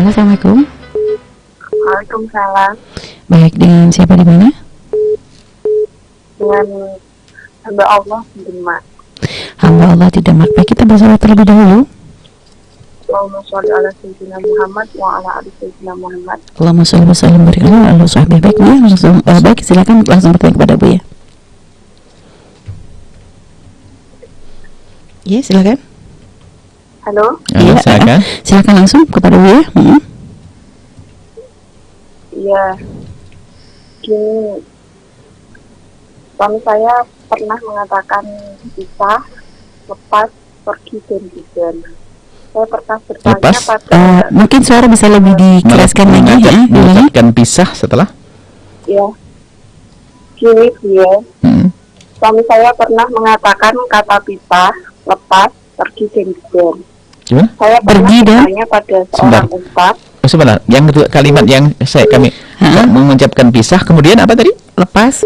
Halo, assalamualaikum. Waalaikumsalam. Baik, dengan siapa di mana? Dengan hamba Allah di Demak. Hamba Allah di Demak. Baik, kita bersolat terlebih dahulu. Allahumma sholli ala sayyidina Muhammad wa ala ali sayyidina Muhammad. Allahumma sholli wa sallim barik ala sahbihi. Baik, Bu, langsung baik, silakan langsung bertanya kepada Bu ya. Ya, silakan. Halo. Iya, silakan. Silakan langsung kepada Bu ya. Iya. Gini, suami saya pernah mengatakan pisah, lepas, pergi dan bubar. Saya pernah bertanya Lepas? pada Mungkin suara bisa lebih dikeraskan lagi ya. Mengucapkan pisah setelah? ya. Gini dia, suami saya pernah mengatakan kata pisah, lepas, pergi dan bubar. Gimana? Saya pernah Pergi dan? bertanya pada seorang ustaz. Oh, sebentar, yang kedua kalimat yang kami mengucapkan pisah, kemudian apa tadi? Lepas.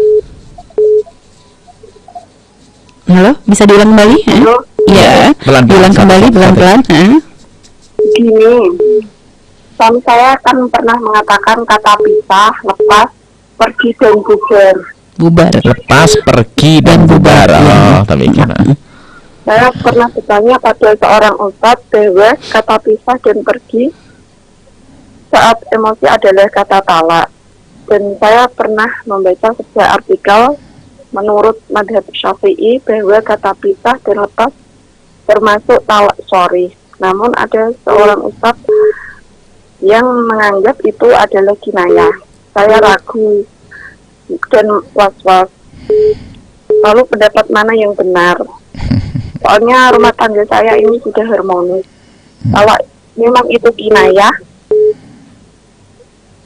Halo, bisa diulang kembali? Halo. Iya, Pelan-pelan, diulang kembali satu. pelan-pelan. Gini, suami saya kan pernah mengatakan kata pisah, lepas, pergi dan bubar. Bubar. Lepas, pergi, dan bubar. Oh, tapi gimana? Saya pernah bertanya pada seorang ustadz bahwa kata pisah dan pergi saat emosi adalah kata talak. Dan saya pernah membaca sebuah artikel menurut madhab Syafi'i bahwa kata pisah dan lepas termasuk talak syar'i. Namun ada seorang ustadz yang menganggap itu adalah kinayah. Saya ragu dan was-was. Lalu pendapat mana yang benar? Soalnya rumah tangga saya ini sudah harmonis. Kalau memang itu kinayah,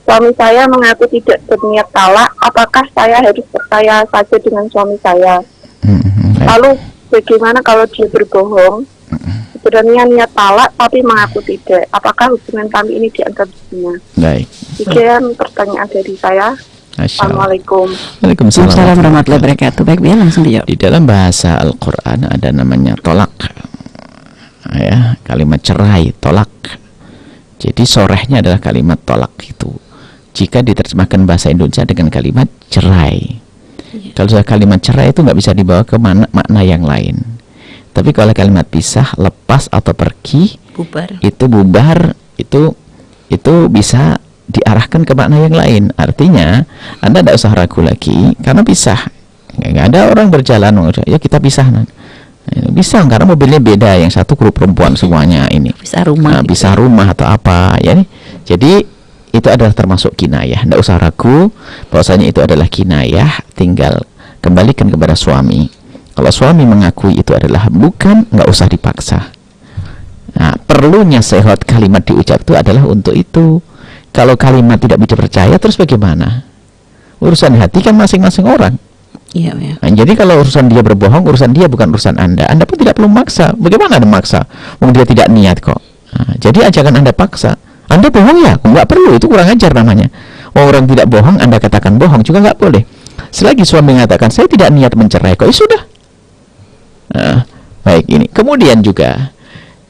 suami saya mengaku tidak berniat talak, apakah saya harus percaya saja dengan suami saya? Lalu bagaimana kalau dia berbohong, sebenarnya niat talak tapi mengaku tidak? Apakah hubungan kami ini dianggap zina? Baik. Sekian pertanyaan dari saya. Assalamualaikum. Waalaikumsalam warahmatullahi wabarakatuh. Baik, biar langsung dijawab. Di dalam bahasa Al-Quran ada namanya tolak, ya, kalimat cerai, tolak. Jadi sorehnya adalah kalimat tolak itu. Jika diterjemahkan bahasa Indonesia dengan kalimat cerai, kalau sudah kalimat cerai itu nggak bisa dibawa ke makna yang lain. Tapi kalau kalimat pisah, lepas atau pergi, Bubar. itu bubar, itu bisa diarahkan ke makna yang lain. Artinya Anda tidak usah ragu lagi karena pisah. Nggak ada orang berjalan, ya kita pisah. Bisa karena mobilnya beda, yang satu grup perempuan semuanya ini. Bisa rumah. Bisa rumah atau apa ya. Jadi itu adalah termasuk kinayah. Tidak usah ragu bahwasanya itu adalah kinayah. Tinggal kembalikan kepada suami. Kalau suami mengakui itu adalah bukan, nggak usah dipaksa. Nah, perlunya sehat kalimat diucap itu adalah untuk itu. Kalau kalimat tidak bisa percaya, terus bagaimana? Urusan hati kan masing-masing orang. Iya, ya. Nah, jadi kalau urusan dia berbohong, urusan dia, bukan urusan Anda. Anda pun tidak perlu maksa. Bagaimana Anda maksa? Dia tidak niat kok. Nah, jadi jangan Anda paksa. Anda bohong ya? Nggak perlu, itu kurang ajar namanya. Orang tidak bohong, Anda katakan bohong juga nggak boleh. Selagi suami mengatakan, saya tidak niat mencerai kok, ya sudah. Nah, baik ini. Kemudian juga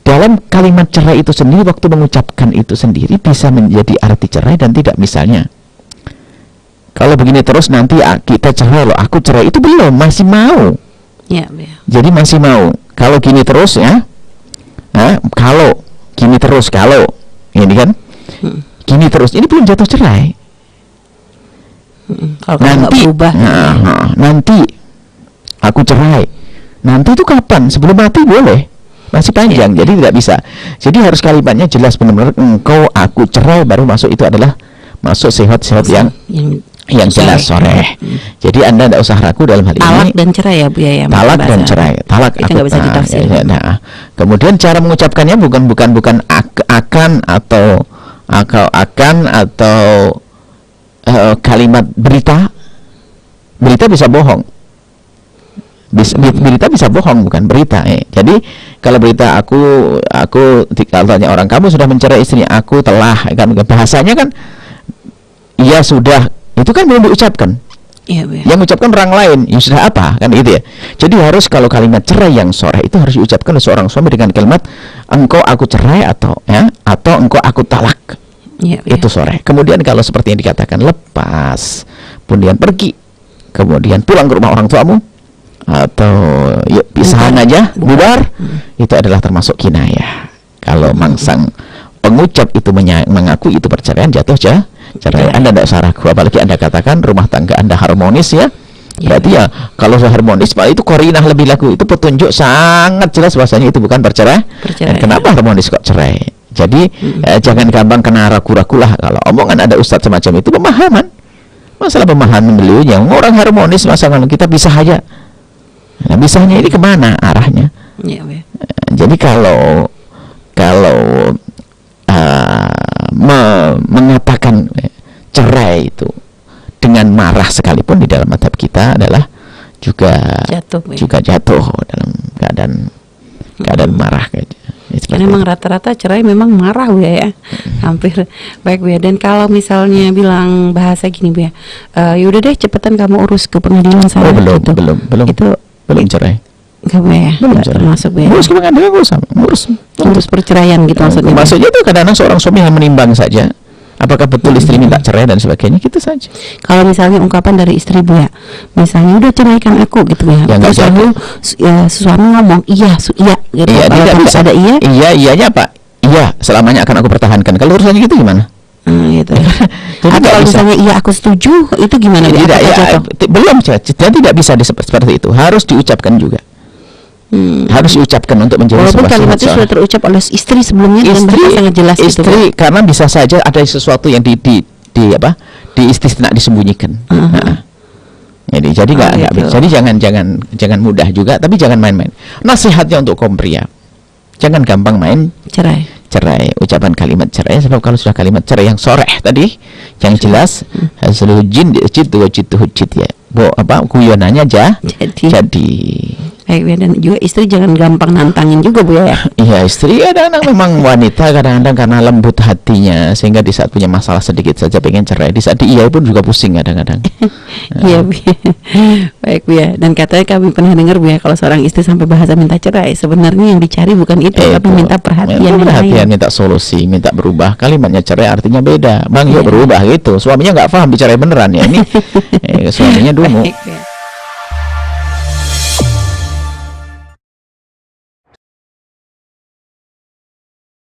dalam kalimat cerai itu sendiri, waktu mengucapkan itu sendiri bisa menjadi arti cerai dan tidak. Misalnya, kalau begini terus nanti kita cerai loh, aku cerai, itu belum, masih mau. Ya, ya. Jadi masih mau. Kalau gini terus ya, kalau gini terus, kalau ini kan, gini terus, ini belum jatuh cerai. Kalau Nanti, berubah, nanti aku cerai. Nanti itu kapan? Sebelum mati boleh. Masih panjang, jadi tidak bisa. Jadi harus kalimatnya jelas benar-benar, engkau aku cerai, baru masuk itu adalah masuk sehat-sehat yang jelas, soreh. Jadi Anda tidak usah ragu dalam hal talak ini. Dan cerai ya, Bu ya. Talak dan cerai. Talak itu nggak bisa ditafsir. Kemudian cara mengucapkannya bukan akan atau kalimat berita. Berita bisa bohong. Berita bisa bohong, bukan berita. Jadi kalau berita aku kalau tanya orang, kamu sudah mencerai istri, aku telah, kan bahasanya kan iya sudah, itu kan belum diucapkan. Iya, ya. Yang mengucapkan orang lain, ya sudah apa, kan itu ya. Jadi harus kalau kalimat cerai yang sore itu harus diucapkan oleh seorang suami dengan kalimat engkau aku cerai atau engkau aku talak. Iya, Itu sore. Kemudian kalau seperti yang dikatakan lepas, kemudian pergi, kemudian pulang ke rumah orang tuamu, atau yuk pisahan aja, bubar, itu adalah termasuk kinayah. Kalau mangsang pengucap itu mengaku itu perceraian, jatuh cerai. Anda tidak usah ragu, apalagi Anda katakan rumah tangga Anda harmonis ya. Berarti ya kalau sudah harmonis, Pak, itu korinah lebih laku, itu petunjuk sangat jelas bahwasanya itu bukan perceraian. Dan kenapa harmonis kok cerai? Jadi jangan gampang kena ragu-ragu lah kalau omongan ada ustadz semacam itu. Pemahaman, masalah pemahaman beliaunya. Orang harmonis, masa kalau kita pisah aja. Nah, pisahnya ini kemana arahnya? Jadi kalau mengatakan cerai itu dengan marah sekalipun di dalam mazhab kita adalah juga jatuh dalam keadaan marah kayaknya. Karena memang rata-rata cerai memang marah Bu ya, hampir. Baik Bu ya. Dan kalau misalnya bilang bahasa gini Bu ya, yaudah deh cepetan kamu urus ke pengadilan sana. Oh, belum cerai. Enggak Bu ya, belum cerai. Termasuk Bu ya. Urus ke pengadilan, urus perceraian gitu maksudnya. Maksudnya itu kadang-kadang seorang suami yang menimbang saja apakah betul istri minta cerai dan sebagainya, gitu saja. Kalau misalnya ungkapan dari istri Bu ya, misalnya udah ceraikan aku gitu ya, terus lalu suami ngomong iya gitu, iya, tidak bisa. Ada iyanya apa? Iya, selamanya akan aku pertahankan. Kalau urusannya gitu gimana? Gitu. Atau kalau misalnya iya aku setuju, itu gimana? Tidak, belum, tidak bisa seperti itu. Harus diucapkan juga. Harus diucapkan untuk menjadi walaupun kalimat itu sudah terucap oleh istri sebelumnya dengan bahasa sangat jelas istri gitu, karena bisa saja ada sesuatu yang di istisna disembunyikan. Jadi nggak bisa. Jadi jangan mudah juga, tapi jangan main-main. Nasihatnya untuk kaum pria, jangan gampang main cerai. Ucapan kalimat cerai, sebab kalau sudah kalimat cerai yang soreh tadi, yang jelas seluruh jin hujit ya. Guyonannya jadi. Baik, dan juga istri jangan gampang nantangin juga Bu ya. Iya, istri kadang-kadang memang wanita kadang-kadang karena lembut hatinya sehingga di saat punya masalah sedikit saja pengen cerai, di saat iya pun juga pusing kadang-kadang. Iya Bu. Baik Bu ya. Dan katanya kami pernah dengar Bu ya, kalau seorang istri sampai bahasa minta cerai, sebenarnya yang dicari bukan itu, tapi minta perhatian. Minta solusi, minta berubah. Kalimatnya cerai artinya beda. Bang, yuk berubah gitu. Suaminya nggak paham bicara beneran ya ini. Suaminya dungu.